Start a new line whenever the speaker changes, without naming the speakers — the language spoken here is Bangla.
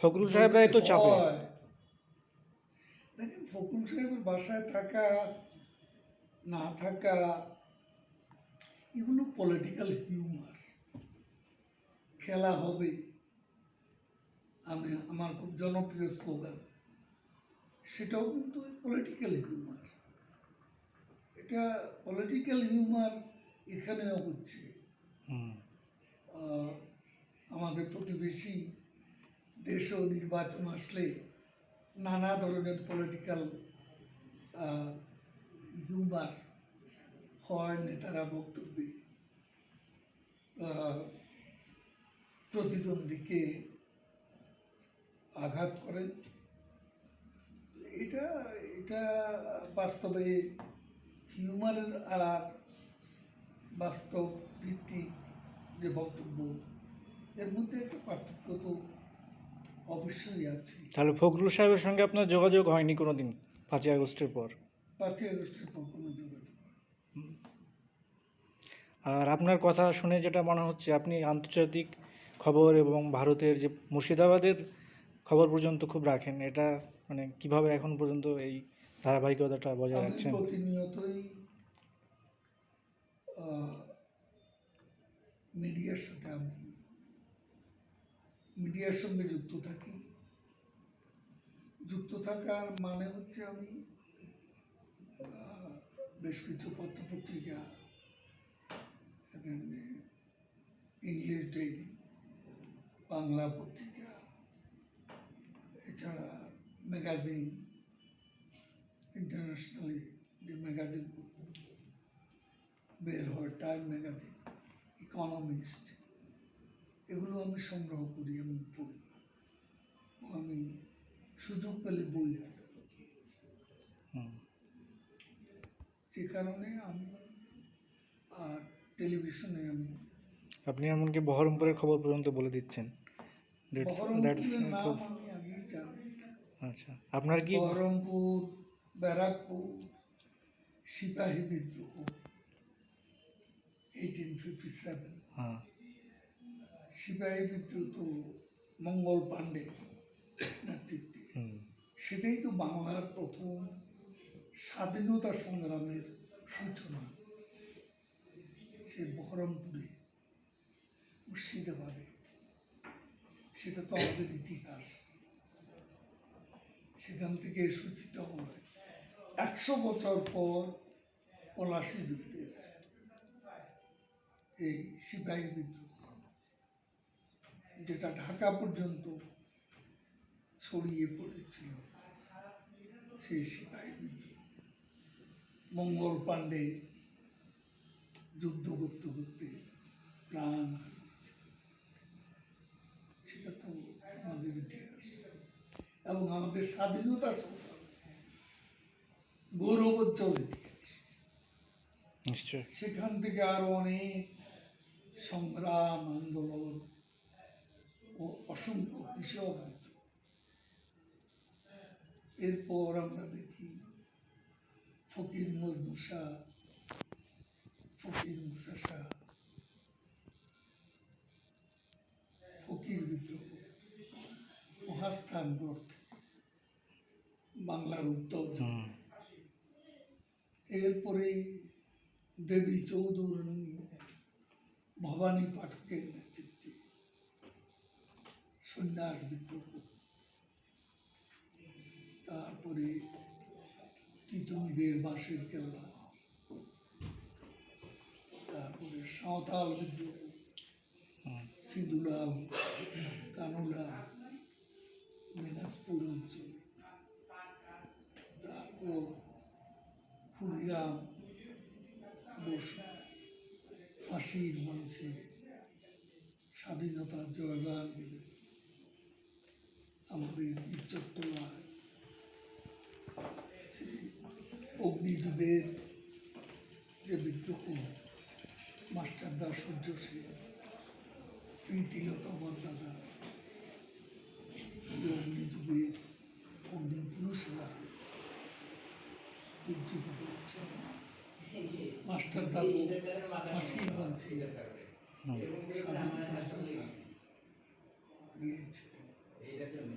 ফখরুল সাহেবরাই তো চাপে।
দেখেন, ফখরুল সাহেবের বাসায় থাকা না থাকা এগুলো পলিটিক্যাল হিউমার। খেলা হবে, আমার খুব জনপ্রিয় স্লোগান, সেটাও কিন্তু পলিটিক্যাল হিউমার। এটা পলিটিক্যাল হিউমার এখানেও হচ্ছে। আমাদের প্রতিবেশী দেশেও নির্বাচন আসলে নানা ধরনের পলিটিক্যাল হিউমার হয়, নেতারা বক্তব্যে প্রতিদ্বন্দ্বীকে আঘাত করেন। এটা এটা বাস্তবে হিউমারের আর বাস্তব ভিত্তিক যে বক্তব্য, এর মধ্যে একটা পার্থক্য তো অবশ্যই আছে।
তাহলে ফখরুল সাহেবের সঙ্গে আপনার যোগাযোগ হয়নি কোনোদিন 5ই আগস্টের পর?
5ই আগস্টের পর কোনো যোগাযোগ হয়নি।
আর আপনার কথা শুনে যেটা মনে হচ্ছে, আপনি আন্তর্জাতিক খবর এবং ভারতের যে মুর্শিদাবাদের খবর পর্যন্ত খুব রাখেন। এটা মানে কিভাবে এখন পর্যন্ত এই ধারাবাহিকতাটা বজায়
আমি
রাখছেন?
প্রতিনিয়তই মিডিয়ার সঙ্গে যুক্ত থাকি। যুক্ত থাকার মানে হচ্ছে আমি বেশ কিছু পত্রপত্রিকা, ইংলিশ ডেইলি, বাংলা পত্রিকা, এছাড়া ম্যাগাজিন, ইন্টারন্যাশনালি যে ম্যাগাজিনগুলো বের হয়, টাইম ম্যাগাজিন, ইকোনমিস্ট, এগুলো আমি সংগ্রহ করি এবং পড়ি। আমি সুযোগ পেলে বই পড়ি। যে কারণে আমি আর টেলিভিশনে
আপনি এমনকি বহরমপুরের খবর পর্যন্ত বলে দিচ্ছেন।
বহরমপুরের নাম আমি আগেই জানি।
আচ্ছা, আপনার কি
বহরমপুর, ব্যারাকপুর, সিপাহী বিদ্রোহ 1857, সিপাহী বিদ্রোহ তো মঙ্গল পাণ্ডে নেতৃত্বে, সেটাই তো বাংলার প্রথম স্বাধীনতা সংগ্রামের সূচনা। সে বহরমপুরে, মুর্শিদাবাদে, সেটা তো আমাদের ইতিহাস। সেখান থেকে সূচিত হয় 100 বছর পর পলাশী যুদ্ধের এই সিপাহী বিদ্রোহ, যেটা ঢাকা পর্যন্ত ছড়িয়ে পড়েছিল। সেই সিপাহী বিদ্রোহ মঙ্গল পাণ্ডে যুদ্ধ করতে করতে প্রাণ হারিয়েছে। সেটা তো আমাদের ইতিহাস এবং আমাদের স্বাধীনতা গৌরবোজ্জ্বল ইতিহাস।
নিশ্চয়
সেখান থেকে আরো অনেক সংগ্রাম, আন্দোলন ও অসংখ্য কৃষক বিদ্রোহ। এরপর আমরা দেখি ফকির মুসা শাহ, ফকির বিদ্রোহ, মহাস্থানগড় থেকে বাংলার উত্তর। এরপরেই দেবী চৌধুরানী ভবানী পাঠকের নেতৃত্বে সন্ন্যাস বিদ্রোহ, তারপরে তিতুমিরের বাঁশের কেল্লা, তারপরে সাঁওতাল বিদ্রোহ, সিঁদুলাল, কানুলা, দিনাজপুর অঞ্চলে, তারপর ক্ষুদিরাম বসু ফাঁসির মঞ্চে স্বাধীনতা জয়গান দিলেন। আমাদের বীরচট্টলায় সেই অগ্নিযুগের যে বিদ্রোহ, মাস্টারদা সূর্য সেন, প্রীতিলতা বরদাদা, যে অগ্নিযুগের অগ্নিপুরুষেরা বিদ্রোহ করেছিলেন, মাস্টারদা তো ফাঁসির মঞ্চে স্বাধীনতা জয়গান গিয়েছিলেন।
এইটার জন্য